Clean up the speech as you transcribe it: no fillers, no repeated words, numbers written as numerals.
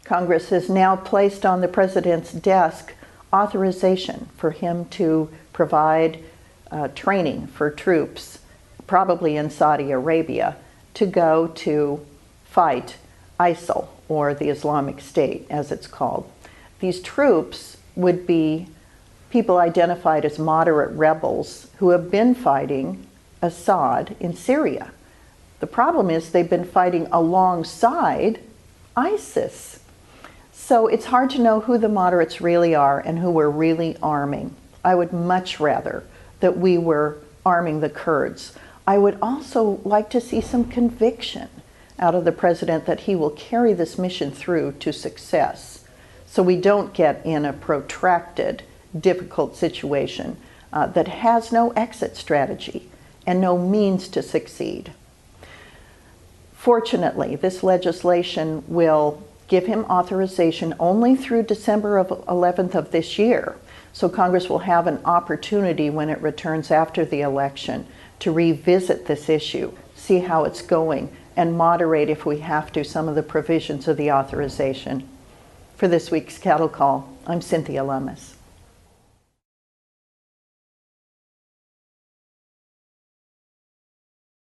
Congress has now placed on the president's desk authorization for him to provide training for troops, probably in Saudi Arabia, to go to fight ISIL, or the Islamic State, as it's called. These troops would be people identified as moderate rebels who have been fighting Assad in Syria. The problem is they've been fighting alongside ISIS. So it's hard to know who the moderates really are and who we're really arming. I would much rather that we were arming the Kurds. I would also like to see some conviction out of the president that he will carry this mission through to success, so we don't get in a protracted, difficult situation that has no exit strategy and no means to succeed. Fortunately, this legislation will give him authorization only through December 11th of this year. So Congress will have an opportunity when it returns after the election to revisit this issue, see how it's going, and moderate, if we have to, some of the provisions of the authorization. For this week's Cattle Call, I'm Cynthia Lummis.